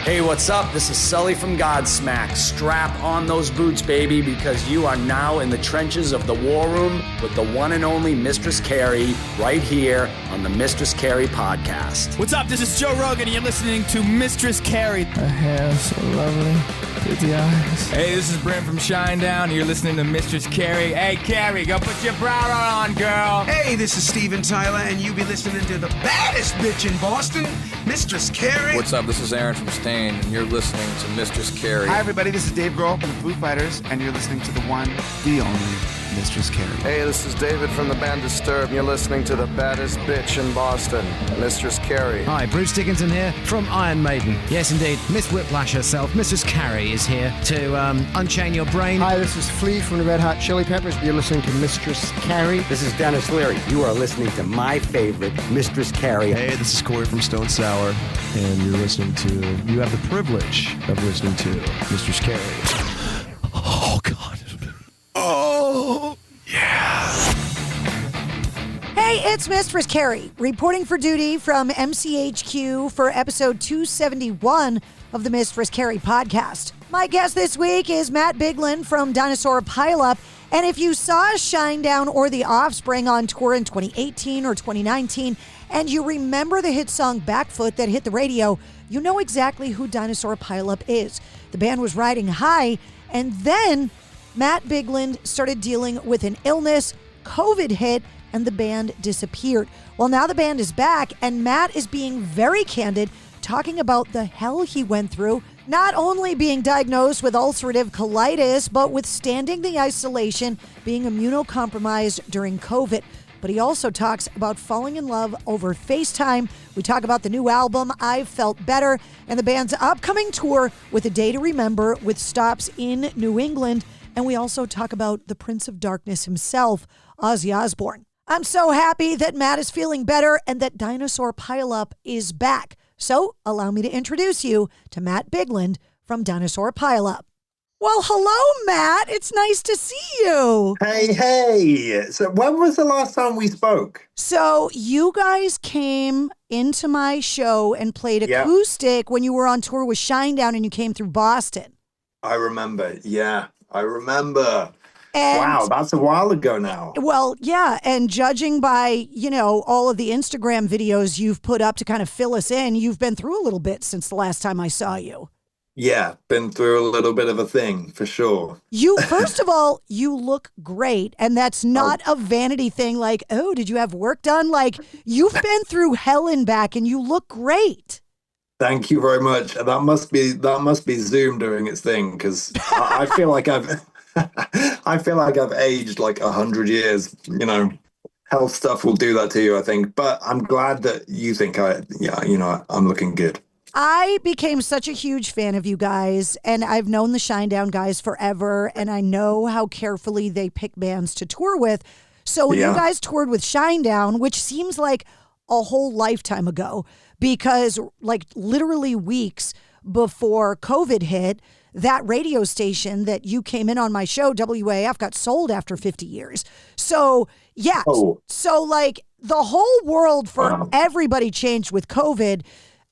Hey, what's up? This is Sully from Godsmack. Strap on those boots, baby, because you are now in the trenches of the war room with the one and only Mistress Carrie right here on the Mistress Carrie podcast. What's up? This is Joe Rogan, and you're listening to Mistress Carrie. Her hair so lovely. Pretty eyes. Hey, this is Brent from Shinedown, and you're listening to Mistress Carrie. Hey, Carrie, go put your bra on, girl. Hey, this is Steven Tyler, and you be listening to the baddest bitch in Boston, Mistress Carrie. What's up? This is Aaron from Stain, and you're listening to Mistress Carrie. Hi, everybody. This is Dave Grohl from the Foo Fighters, and you're listening to the one, the only Mistress Carrie. Hey, this is David from the band Disturbed, and you're listening to the baddest bitch in Boston, Mistress Carrie. Hi, Bruce Dickinson here from Iron Maiden. Yes, indeed, Miss Whiplash herself, Mistress Carrie, is here to unchain your brain. Hi, this is Flea from the Red Hot Chili Peppers. You're listening to Mistress Carrie. This is Dennis Leary. You are listening to my favorite, Mistress Carrie. Hey, this is Corey from Stone Sour, and you have the privilege of listening to Mistress Carrie. Oh, God. Oh, yeah. Hey, it's Mistress Carrie, reporting for duty from MCHQ for episode 271 of the Mistress Carrie podcast. My guest this week is Matt Bigland from Dinosaur Pile Up. And if you saw Shinedown or The Offspring on tour in 2018 or 2019, and you remember the hit song Backfoot that hit the radio, you know exactly who Dinosaur Pile Up is. The band was riding high, and then Matt Bigland started dealing with an illness, COVID hit, and the band disappeared. Well, now the band is back, and Matt is being very candid, talking about the hell he went through, not only being diagnosed with ulcerative colitis, but withstanding the isolation, being immunocompromised during COVID. But he also talks about falling in love over FaceTime. We talk about the new album, I've Felt Better, and the band's upcoming tour with A Day to Remember with stops in New England. And we also talk about the Prince of Darkness himself, Ozzy Osbourne. I'm so happy that Matt is feeling better and that Dinosaur Pile Up is back. So allow me to introduce you to Matt Bigland from Dinosaur Pile Up. Well, hello, Matt. It's nice to see you. Hey. So when was the last time we spoke? So you guys came into my show and played acoustic when you were on tour with Shinedown and you came through Boston. I remember. Yeah, I remember. And, wow, that's a while ago now. Well, yeah, and judging by, all of the Instagram videos you've put up to kind of fill us in, you've been through a little bit since the last time I saw you. Yeah, been through a little bit of a thing, for sure. First of all, you look great, and that's not a vanity thing like, oh, did you have work done? Like, you've been through hell and back, and you look great. Thank you very much. That must be Zoom doing its thing, because I feel like I've aged like 100 years. Health stuff will do that to you, I think. But I'm glad that you think I'm looking good. I became such a huge fan of you guys, and I've known the Shinedown guys forever, and I know how carefully they pick bands to tour with. So when you guys toured with Shinedown, which seems like a whole lifetime ago, because like literally weeks before COVID hit, that radio station that you came in on my show, WAF, got sold after 50 years. So, yeah. Oh. So, like, the whole world for everybody changed with COVID.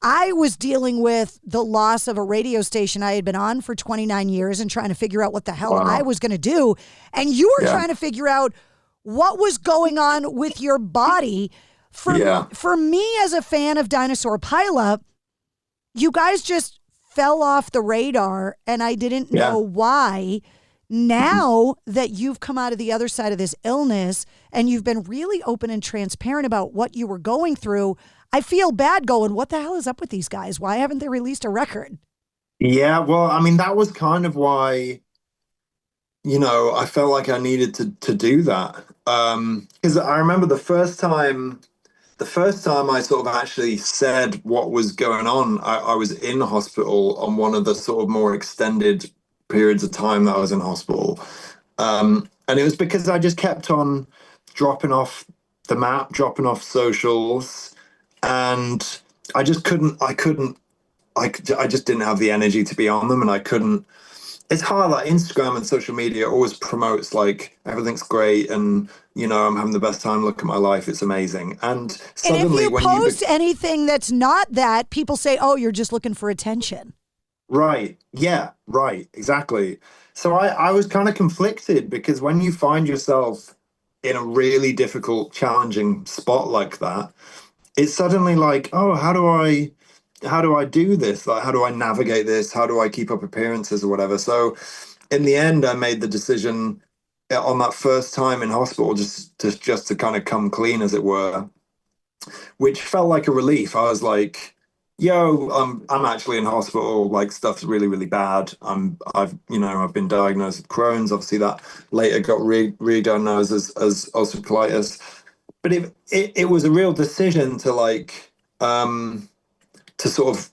I was dealing with the loss of a radio station I had been on for 29 years and trying to figure out what the hell I was going to do. And you were trying to figure out what was going on with your body. For me, as a fan of Dinosaur Pile Up, you guys just fell off the radar, and I didn't know why. Now that you've come out of the other side of this illness and you've been really open and transparent about what you were going through, I feel bad going, what the hell is up with these guys? Why haven't they released a record? Yeah, well, I mean, that was kind of why, I felt like I needed to do that. Because I remember the first time I sort of actually said what was going on, I was in hospital on one of the sort of more extended periods of time that I was in hospital. And it was because I just kept on dropping off the map, dropping off socials, and I just I just didn't have the energy to be on them, and I couldn't. It's hard, like Instagram and social media always promotes like everything's great and I'm having the best time, look at my life, it's amazing. And suddenly if you post anything that's not that, people say, oh, you're just looking for attention. Right. Yeah, right. Exactly. So I was kind of conflicted because when you find yourself in a really difficult, challenging spot like that, it's suddenly like, oh, how do I do this? Like, how do I navigate this? How do I keep up appearances or whatever? So in the end, I made the decision on that first time in hospital just to kind of come clean, as it were, which felt like a relief. I was like, yo, I'm actually in hospital, like stuff's really, really bad. I've been diagnosed with Crohn's. Obviously that later got re-diagnosed as ulcerative colitis. But it was a real decision to to sort of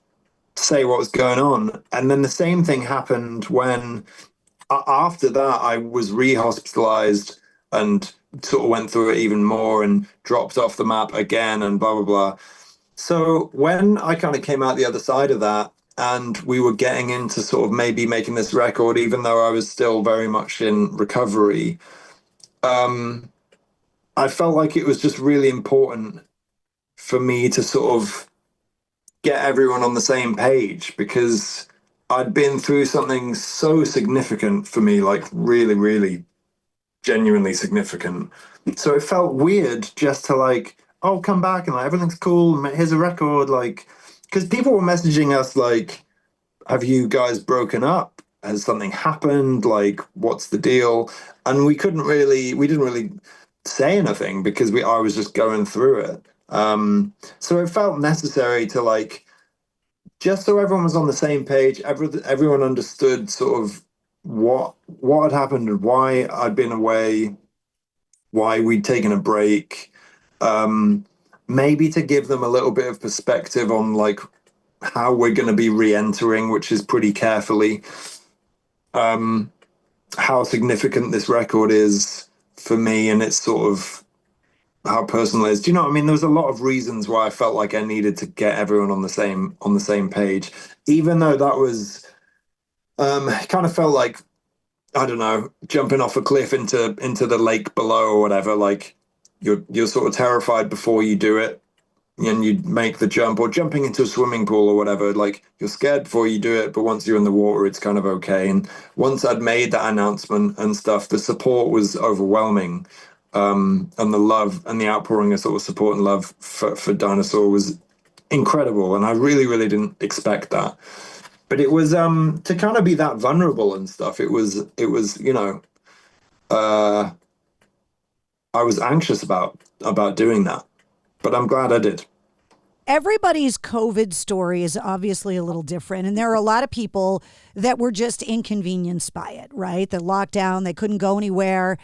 say what was going on. And then the same thing happened when after that I was re-hospitalized and sort of went through it even more and dropped off the map again and blah, blah, blah. So when I kind of came out the other side of that and we were getting into sort of maybe making this record, even though I was still very much in recovery, I felt like it was just really important for me to sort of get everyone on the same page because I'd been through something so significant for me, like really, really genuinely significant. So it felt weird just to like, oh, come back and like everything's cool. Here's a record, like, because people were messaging us like, have you guys broken up? Has something happened? Like, what's the deal? And we didn't really say anything because I was just going through it. So it felt necessary to like, just so everyone was on the same page, everyone understood sort of what had happened and why I'd been away, why we'd taken a break, maybe to give them a little bit of perspective on like how we're going to be re-entering, which is pretty carefully, how significant this record is for me, and it's sort of how personal it is. Do you know what I mean? There was a lot of reasons why I felt like I needed to get everyone on the same page, even though that was it kind of felt like, I don't know, jumping off a cliff into the lake below or whatever. Like you're sort of terrified before you do it and you make the jump, or jumping into a swimming pool or whatever. Like you're scared before you do it, but once you're in the water, it's kind of okay. And once I'd made that announcement and stuff, the support was overwhelming. And the love and the outpouring of sort of support and love for Dinosaur was incredible. And I really, really didn't expect that. But it was to kind of be that vulnerable and stuff. It was, you know, I was anxious about doing that, but I'm glad I did. Everybody's COVID story is obviously a little different. And there are a lot of people that were just inconvenienced by it, right? The lockdown, they couldn't go anywhere.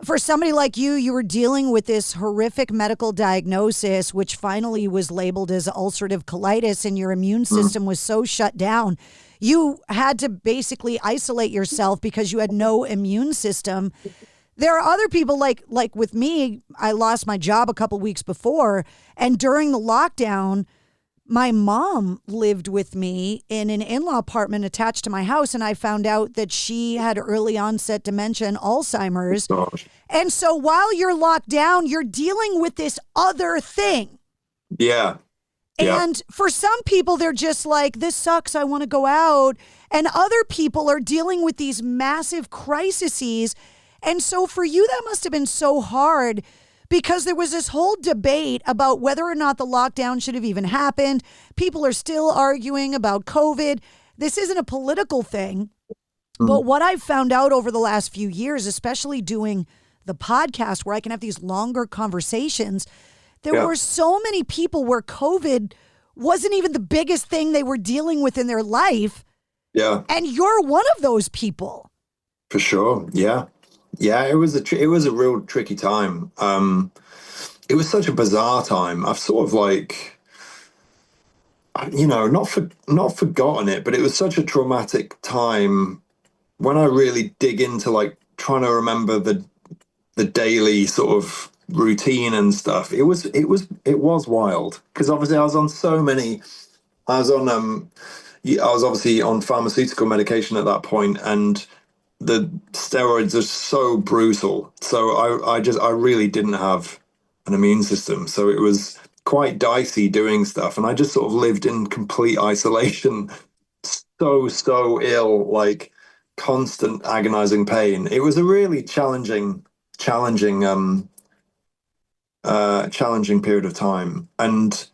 For somebody like you were dealing with this horrific medical diagnosis, which finally was labeled as ulcerative colitis, and your immune system was so shut down. You had to basically isolate yourself because you had no immune system. There are other people like with me, I lost my job a couple weeks before, and during the lockdown, my mom lived with me in an in-law apartment attached to my house, and I found out that she had early onset dementia and Alzheimer's. Gosh. And so while you're locked down, you're dealing with this other thing. Yeah. And for some people, they're just like, this sucks, I want to go out. And other people are dealing with these massive crises. And so for you, that must have been so hard, because there was this whole debate about whether or not the lockdown should have even happened. People are still arguing about COVID. This isn't a political thing. But what I've found out over the last few years, especially doing the podcast where I can have these longer conversations, there were so many people where COVID wasn't even the biggest thing they were dealing with in their life. Yeah. And you're one of those people. For sure. Yeah. Yeah, it was a real tricky time. It was such a bizarre time. I've sort of like, you know, not forgotten it, but it was such a traumatic time when I really dig into like trying to remember the daily sort of routine and stuff. It was wild, because obviously I was obviously on pharmaceutical medication at that point, and the steroids are so brutal. So I really didn't have an immune system. So it was quite dicey doing stuff. And I just sort of lived in complete isolation so ill, like constant agonizing pain. It was a really challenging period of time. And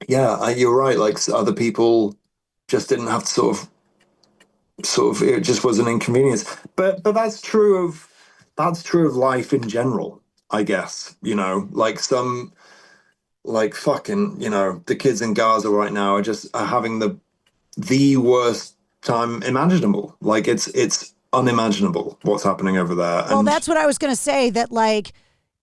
yeah, you're right. Like other people just didn't have to sort of, it just was an inconvenience. But that's true of life in general, I guess. You know, like fucking, you know, the kids in Gaza right now are having the worst time imaginable. Like it's unimaginable what's happening over there. Well, that's what I was going to say, that like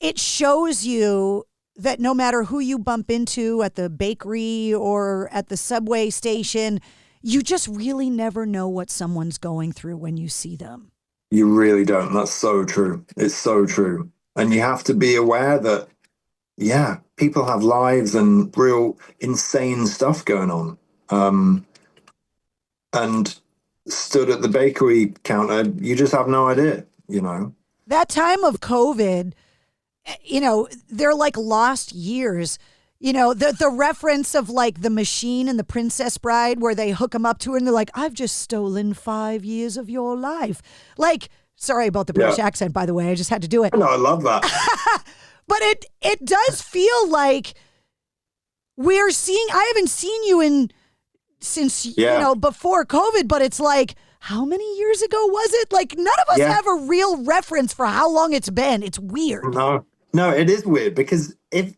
it shows you that no matter who you bump into at the bakery or at the subway station, you just really never know what someone's going through when you see them. You really don't. That's so true. It's so true. And you have to be aware that, yeah, people have lives and real insane stuff going on. And stood at the bakery counter, you just have no idea, you know? That time of COVID, you know, they're like lost years. You know, the reference of like The Machine and The Princess Bride, where they hook them up to her and they're like, I've just stolen 5 years of your life. Like, sorry about the British accent, by the way. I just had to do it. No, I love that. But it does feel like we're seeing, I haven't seen you since, you know, before COVID, but it's like, how many years ago was it? Like, none of us have a real reference for how long it's been. It's weird. No, it is weird, because if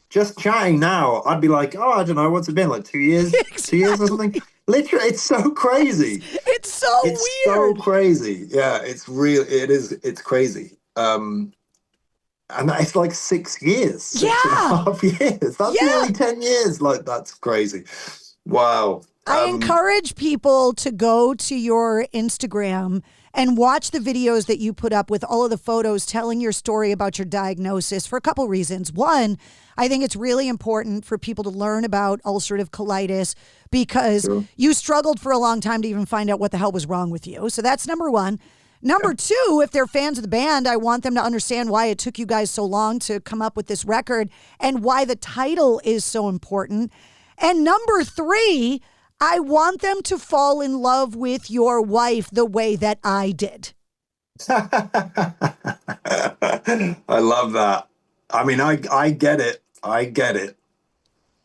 just chatting now, I'd be like, oh, I don't know, what's it been, like 2 years? Exactly. 2 years or something? Literally, it's so crazy. It's so weird. It's so crazy. Yeah, it's real. It is. It's crazy. And it's like 6 years. 6.5 years. That's nearly 10 years. Like, that's crazy. Wow. I encourage people to go to your Instagram and watch the videos that you put up with all of the photos telling your story about your diagnosis for a couple reasons. One, I think it's really important for people to learn about ulcerative colitis, because you struggled for a long time to even find out what the hell was wrong with you. So that's number one. Number two, if they're fans of the band, I want them to understand why it took you guys so long to come up with this record and why the title is so important. And number three, I want them to fall in love with your wife the way that I did. I love that. I mean, I get it. I get it.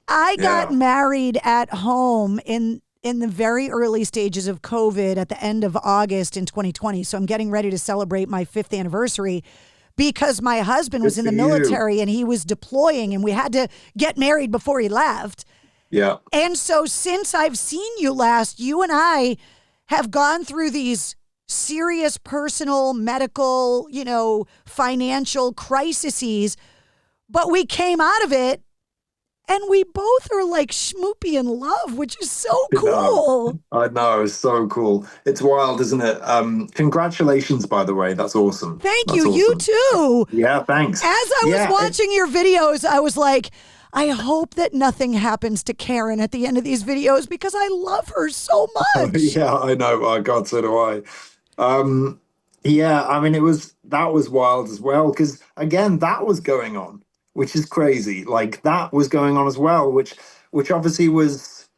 I got married at home in the very early stages of COVID at the end of August in 2020. So I'm getting ready to celebrate my 5th anniversary because my husband was in the military and he was deploying and we had to get married before he left. Yeah. And so since I've seen you last, you and I have gone through these serious personal, medical, you know, financial crises, but we came out of it and we both are like schmoopy in love, which is so cool. I know, it's so cool. It's wild, isn't it? Congratulations, by the way. That's awesome. Thank you. Awesome. You too. Yeah, thanks. As I was watching your videos, I was like, I hope that nothing happens to Karen at the end of these videos because I love her so much. Yeah, I know. Oh, God, so do I. Yeah, I mean, that was wild as well, because, again, that was going on, which is crazy. Like, that was going on as well, which obviously was,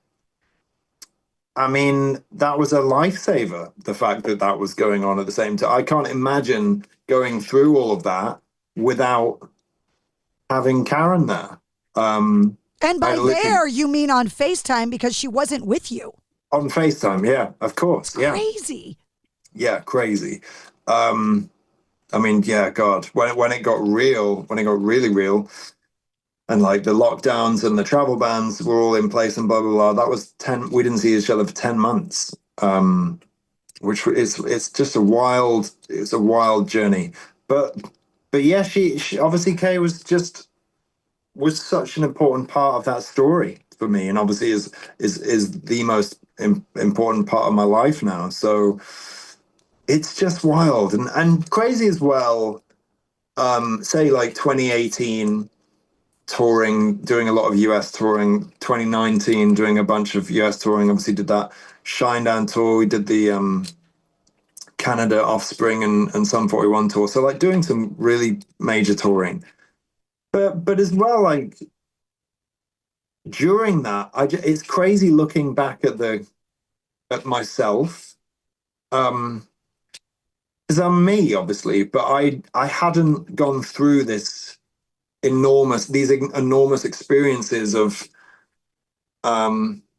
I mean, that was a lifesaver, the fact that was going on at the same time. I can't imagine going through all of that without having Karen there. And by there, you mean on FaceTime, because she wasn't with you. On FaceTime, yeah, of course. It's crazy. Yeah, crazy. I mean, yeah, God, when it got really real, and like the lockdowns and the travel bans were all in place and blah, blah, blah, that was we didn't see each other for 10 months, which it's just a wild journey. But yeah, she obviously, Kay was such an important part of that story for me, and obviously is the most important part of my life now. So it's just wild and crazy as well. Say like 2018 touring, doing a lot of US touring, 2019 doing a bunch of US touring, obviously did that Shinedown tour, we did the Canada Offspring and Sum 41 tour, so like doing some really major touring. But as well, like during that, it's crazy looking back at the at myself. Because I'm me, obviously, but I hadn't gone through these enormous experiences of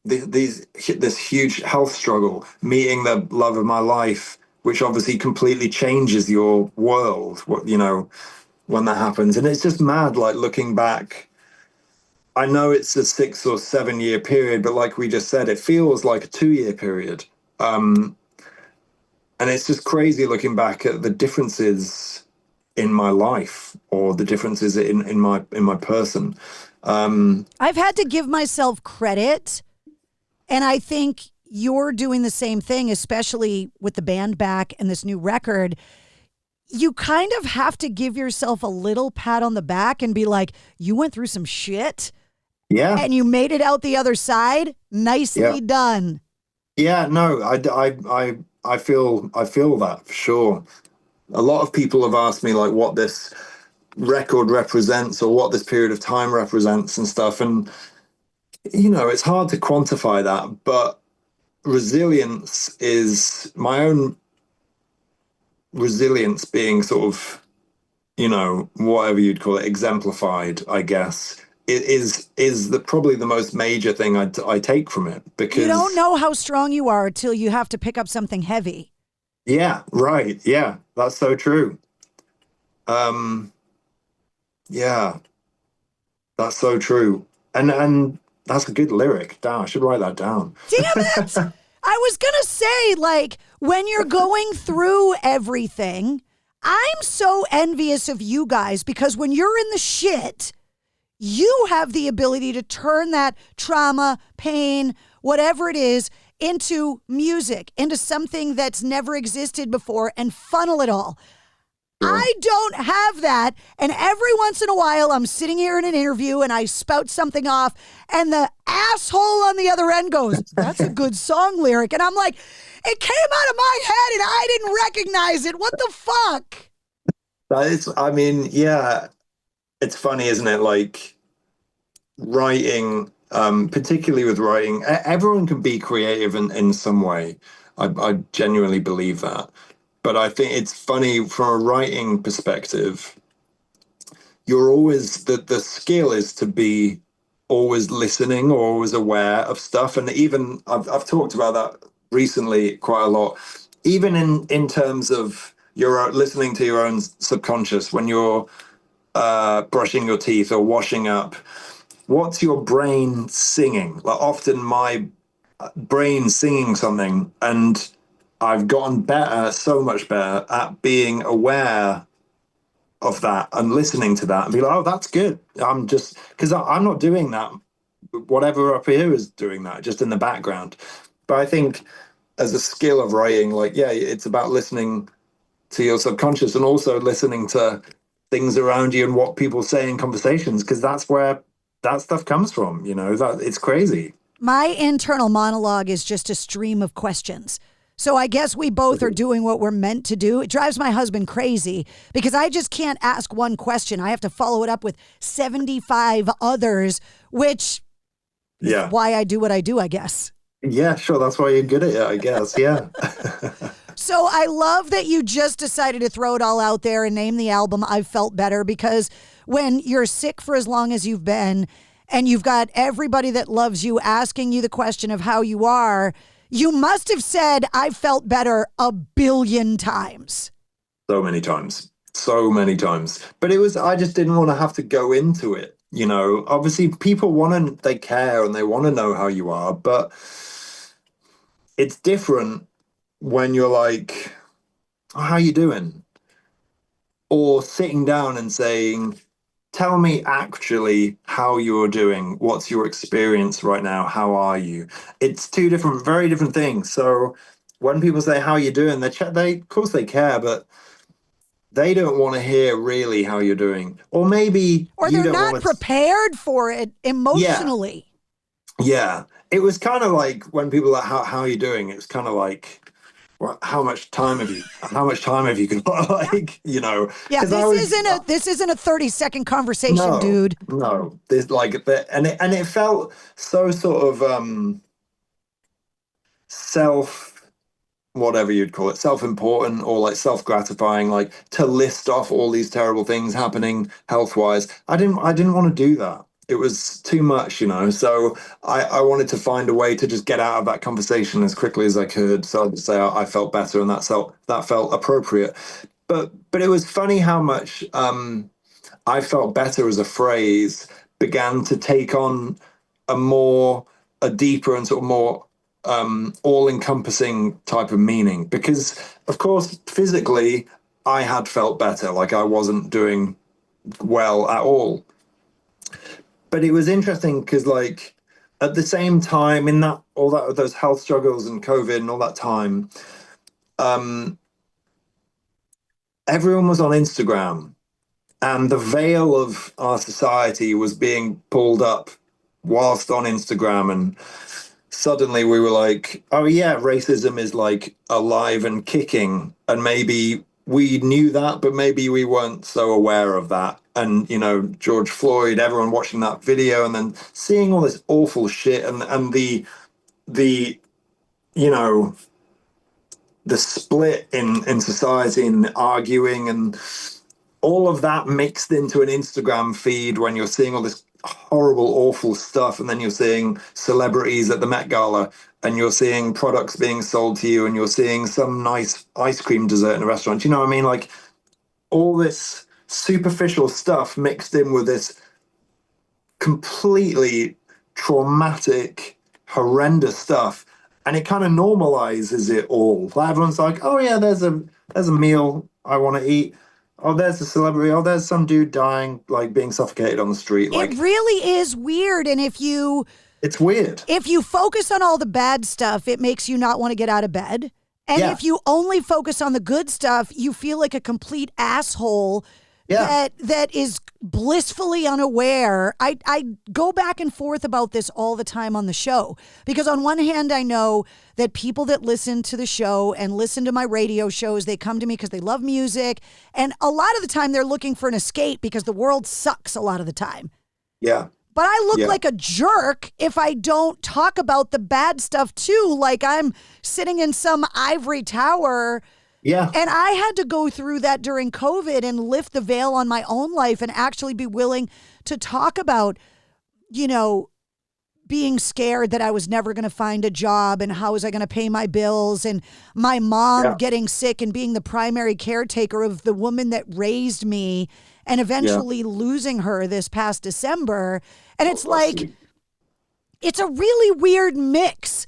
this huge health struggle, meeting the love of my life, which obviously completely changes your world. When that happens, and it's just mad. Like looking back, I know it's a 6 or 7 year period, but like we just said, it feels like a 2-year period. And it's just crazy looking back at the differences in my life or the differences in my person. I've had to give myself credit, and I think you're doing the same thing, especially with the band back and this new record. You kind of have to give yourself a little pat on the back and be like, you went through some shit. Yeah. And you made it out the other side. Nicely done. Yeah, no, I feel that for sure. A lot of people have asked me like what this record represents or what this period of time represents and stuff. And, it's hard to quantify that, but resilience is my own resilience being sort of, whatever you'd call it, exemplified, I guess. It is probably the most major thing I take from it, because you don't know how strong you are until you have to pick up something heavy. Yeah, right. Yeah, that's so true. Yeah, that's so true. And that's a good lyric. Damn, I should write that down. Damn it! I was gonna say, like, when you're going through everything, I'm so envious of you guys, because when you're in the shit, you have the ability to turn that trauma, pain, whatever it is, into music, into something that's never existed before, and funnel it all. Sure. I don't have that. And every once in a while, I'm sitting here in an interview and I spout something off, and the asshole on the other end goes, that's a good song lyric. And I'm like, it came out of my head and I didn't recognize it. What the fuck? Yeah, it's funny, isn't it? Like writing, particularly with writing, everyone can be creative in some way. I genuinely believe that. But I think it's funny from a writing perspective, you're always, the skill is to be always listening or always aware of stuff. And even I've talked about that recently quite a lot, even in terms of you're listening to your own subconscious when you're brushing your teeth or washing up. What's your brain singing? Like often my brain singing something, and I've gotten better, so much better at being aware of that and listening to that and be like, oh, that's good. I'm just, because I'm not doing that. Whatever up here is doing that, just in the background. But I think as a skill of writing, like, yeah, it's about listening to your subconscious and also listening to things around you and what people say in conversations, because that's where that stuff comes from, that it's crazy. My internal monologue is just a stream of questions. So I guess we both are doing what we're meant to do. It drives my husband crazy because I just can't ask one question. I have to follow it up with 75 others, which is why I do what I do, I guess. Yeah, sure. That's why you're good at it, I guess. Yeah. So I love that you just decided to throw it all out there and name the album I've Felt Better, because when you're sick for as long as you've been and you've got everybody that loves you asking you the question of how you are, you must have said, I've felt better a billion times. So many times. But I just didn't want to have to go into it. Obviously people they care and they want to know how you are, but it's different when you're like, oh, how you doing? Or sitting down and saying, tell me actually how you're doing. What's your experience right now? How are you? It's two very different things. So when people say, how you doing? They of course they care, but they don't want to hear really how you're doing. Or maybe they're not prepared for it emotionally. Yeah. It was kind of like when people are like, how are you doing? It was kind of like, well, how much time have you got? Like, Yeah, this isn't a 30-second conversation, dude. No, there's and it felt so sort of whatever you'd call it, self-important or like self-gratifying, like to list off all these terrible things happening health-wise. I didn't want to do that. It was too much, so I wanted to find a way to just get out of that conversation as quickly as I could. So I'd say I felt better, and that felt appropriate. But it was funny how much I felt better as a phrase began to take on a deeper and sort of more all-encompassing type of meaning, because of course physically I had felt better, like I wasn't doing well at all. But it was interesting because, like, at the same time, in those health struggles and COVID and all that time, everyone was on Instagram, and the veil of our society was being pulled up whilst on Instagram, and suddenly we were like, oh yeah, racism is like alive and kicking, and maybe we knew that, but maybe we weren't so aware of that. And, George Floyd, everyone watching that video and then seeing all this awful shit and the split in society and arguing and all of that mixed into an Instagram feed when you're seeing all this horrible, awful stuff. And then you're seeing celebrities at the Met Gala, and you're seeing products being sold to you, and you're seeing some nice ice cream dessert in a restaurant. You know what I mean? Like all this superficial stuff mixed in with this completely traumatic, horrendous stuff, and it kind of normalizes it all. Everyone's like, oh yeah, there's a meal I want to eat. Oh, there's a celebrity. Oh, there's some dude dying, like being suffocated on the street. Like, it really is weird. And it's weird. If you focus on all the bad stuff, it makes you not want to get out of bed. And if you only focus on the good stuff, you feel like a complete asshole that is blissfully unaware. I go back and forth about this all the time on the show, because on one hand, I know that people that listen to the show and listen to my radio shows, they come to me because they love music. And a lot of the time they're looking for an escape because the world sucks a lot of the time. Yeah. But I look like a jerk if I don't talk about the bad stuff too. Like I'm sitting in some ivory tower. Yeah. And I had to go through that during COVID and lift the veil on my own life and actually be willing to talk about, being scared that I was never going to find a job and how was I going to pay my bills, and my mom getting sick and being the primary caretaker of the woman that raised me and eventually losing her this past December. And it's like, it's a really weird mix.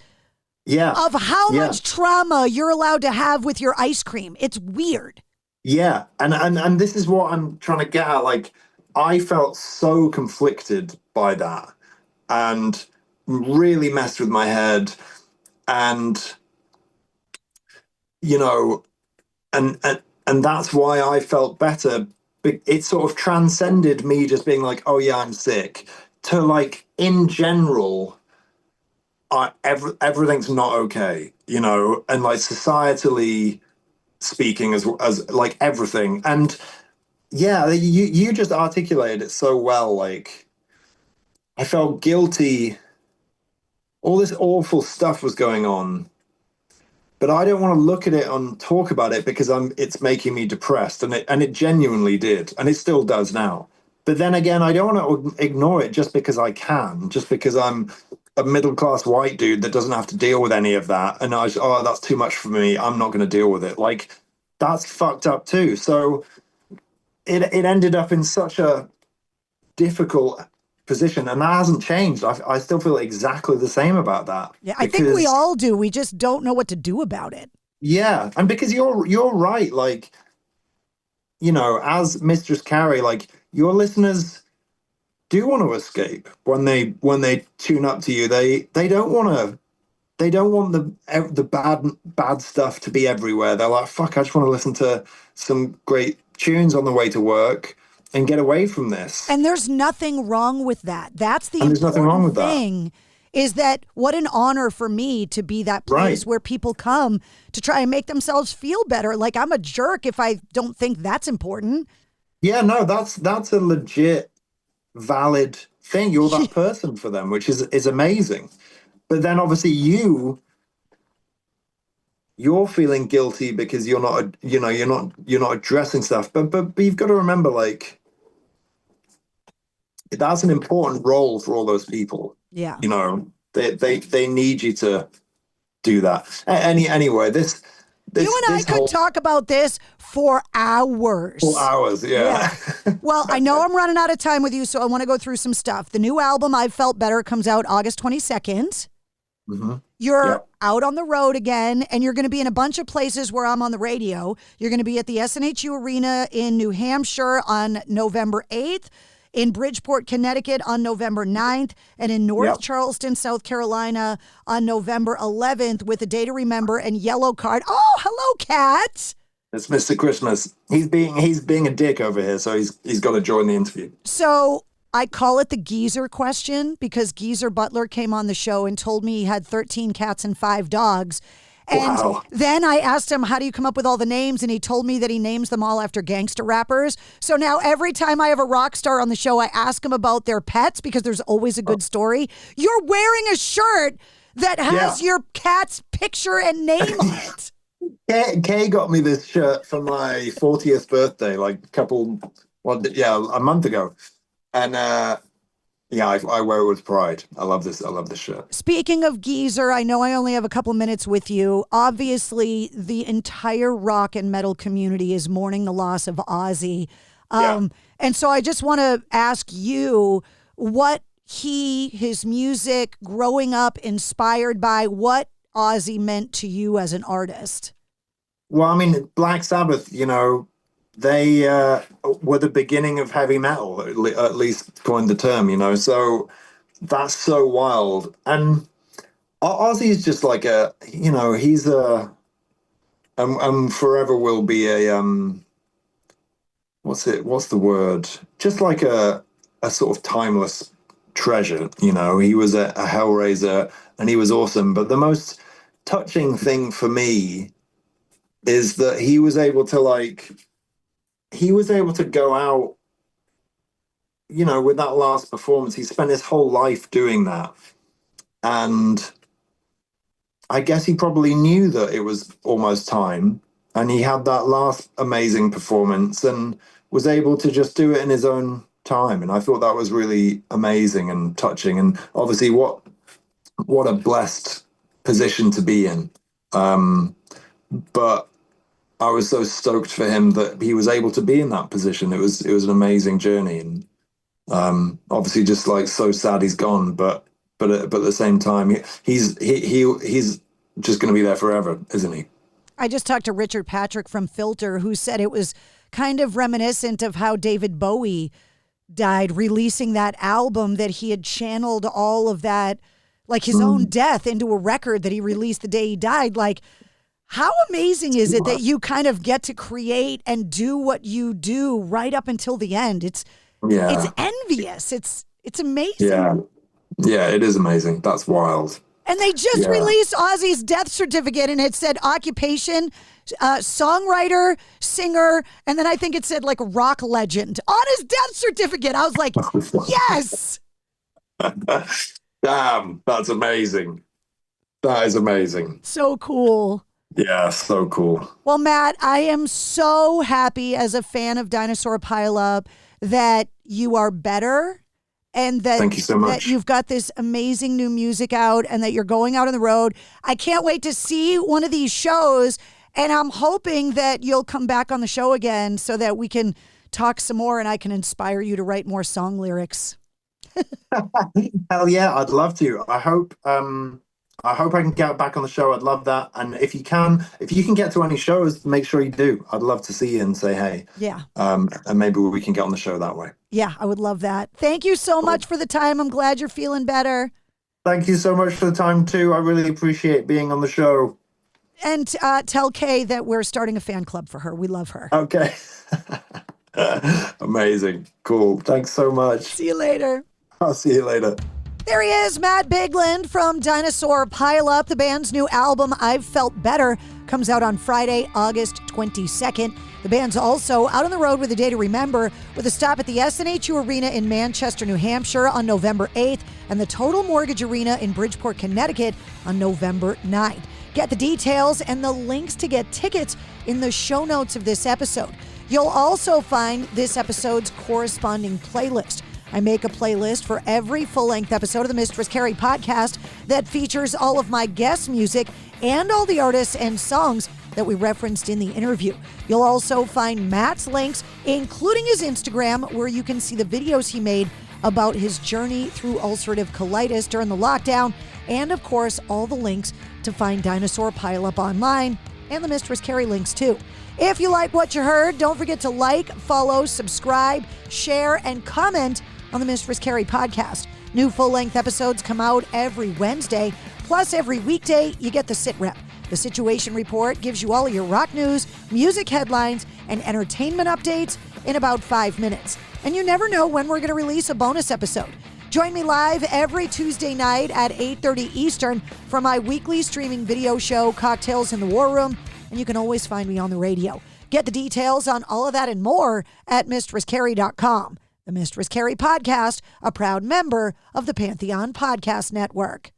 Of how much trauma you're allowed to have with your ice cream. It's weird. Yeah. And this is what I'm trying to get at. Like, I felt so conflicted by that and really messed with my head. And, and that's why I felt better. It sort of transcended me just being like, oh yeah, I'm sick, to like, in general, everything's not okay, and like societally speaking, as like everything. And you just articulated it so well. Like, I felt guilty. All this awful stuff was going on, but I don't want to look at it and talk about it because it's making me depressed, and it genuinely did, and it still does now. But then again, I don't want to ignore it just because I'm a middle-class white dude that doesn't have to deal with any of that. And that's too much for me. I'm not going to deal with it. Like, that's fucked up too. So it ended up in such a difficult position, and that hasn't changed. I still feel exactly the same about that. Yeah, I think we all do. We just don't know what to do about it. Yeah, and because you're right. Like, as Mistress Carrie, like, your listeners do want to escape when they tune up to you. They don't want the bad stuff to be everywhere. They're like, fuck, I just want to listen to some great tunes on the way to work and get away from this. And there's nothing wrong with that. That's the there's nothing wrong with thing. Is that what an honor for me to be that place where people come to try and make themselves feel better. Like, I'm a jerk if I don't think that's important. Yeah, no, that's a legit, valid thing. You're that person for them, which is amazing. But then obviously you you're feeling guilty because you're not addressing stuff. But you've got to remember, like, that's an important role for all those people. Yeah. You know, they need you to do that. Anyway, this you and I could talk about this for hours. For hours, yeah. Well, I know I'm running out of time with you, so I want to go through some stuff. The new album, I've Felt Better, comes out August 22nd. Mm-hmm. You're out on the road again, and you're going to be in a bunch of places where I'm on the radio. You're going to be at the SNHU Arena in New Hampshire on November 8th, in Bridgeport, Connecticut on November 9th, and in North Charleston, South Carolina on November 11th with A Day to Remember and Yellow Card. Oh, hello, Kat. It's Mr. Christmas. He's being a dick over here, so he's got to join the interview. So I call it the geezer question because Geezer Butler came on the show and told me he had 13 cats and 5 dogs. And then I asked him, how do you come up with all the names? And he told me that he names them all after gangster rappers. So now every time I have a rock star on the show, I ask him about their pets because there's always a good story. You're wearing a shirt that has your cat's picture and name on it. Kay got me this shirt for my 40th birthday, like a month ago. And I wear it with pride. I love this shirt. Speaking of geezer, I know I only have a couple minutes with you. Obviously, the entire rock and metal community is mourning the loss of Ozzy. And so I just want to ask you what his music growing up inspired by, what Ozzy meant to you as an artist. Well, I mean, Black Sabbath, you know, they were the beginning of heavy metal, at least coined the term, you know, so that's so wild. And Ozzy is just like he's forever will be a, what's the word? Just like a sort of timeless treasure, you know. He was a hellraiser and he was awesome. But the most touching thing for me is that he was able to go out, you know, with that last performance. He spent his whole life doing that. And I guess he probably knew that it was almost time. And he had that last amazing performance and was able to just do it in his own time. And I thought that was really amazing and touching. And obviously what a blessed position to be in. But I was so stoked for him that he was able to be in that position. It was an amazing journey, and obviously just like so sad he's gone. But at the same time, he's just going to be there forever, isn't he? I just talked to Richard Patrick from Filter, who said it was kind of reminiscent of how David Bowie died, releasing that album that he had channeled all of that, like his own death, into a record that he released the day he died. Like, how amazing is it that you kind of get to create and do what you do right up until the end? It's envious. It's amazing. Yeah, it is amazing. That's wild. And they just released Ozzy's death certificate, and it said occupation, songwriter, singer, and then I think it said like rock legend on his death certificate. I was like, yes. Damn, that's amazing. That is amazing. So cool. Yeah, so cool. Well, Matt, I am so happy as a fan of Dinosaur Pile Up that you are better, and that, thank you so much. That you've got this amazing new music out and that you're going out on the road. I can't wait to see one of these shows, and I'm hoping that you'll come back on the show again so that we can talk some more and I can inspire you to write more song lyrics. Hell yeah, I'd love to. I hope I can get back on the show. I'd love that. And if you can get to any shows, make sure you do. I'd love to see you and say hey. Yeah. And maybe we can get on the show that way. Yeah, I would love that. Thank you so much for the time. I'm glad you're feeling better. Thank you so much for the time too. I really appreciate being on the show. And tell Kay that we're starting a fan club for her. We love her. Okay. Amazing. Cool. Thanks so much. See you later. I'll see you later. There he is, Matt Bigland from Dinosaur Pile Up. The band's new album, I've Felt Better, comes out on Friday, August 22nd. The band's also out on the road with A Day to Remember, with a stop at the SNHU Arena in Manchester, New Hampshire on November 8th, and the Total Mortgage Arena in Bridgeport, Connecticut on November 9th. Get the details and the links to get tickets in the show notes of this episode. You'll also find this episode's corresponding playlist. I make a playlist for every full-length episode of the Mistress Carrie podcast that features all of my guest music and all the artists and songs that we referenced in the interview. You'll also find Matt's links, including his Instagram, where you can see the videos he made about his journey through ulcerative colitis during the lockdown, and of course, all the links to find Dinosaur Pile Up online, and the Mistress Carrie links too. If you like what you heard, don't forget to like, follow, subscribe, share, and comment on the Mistress Carrie podcast. New full-length episodes come out every Wednesday, plus every weekday you get the Sit Rep. The Situation Report gives you all of your rock news, music headlines, and entertainment updates in about 5 minutes. And you never know when we're going to release a bonus episode. Join me live every Tuesday night at 8:30 Eastern for my weekly streaming video show, Cocktails in the War Room, and you can always find me on the radio. Get the details on all of that and more at mistresscarrie.com. The Mistress Carrie podcast, a proud member of the Pantheon Podcast Network.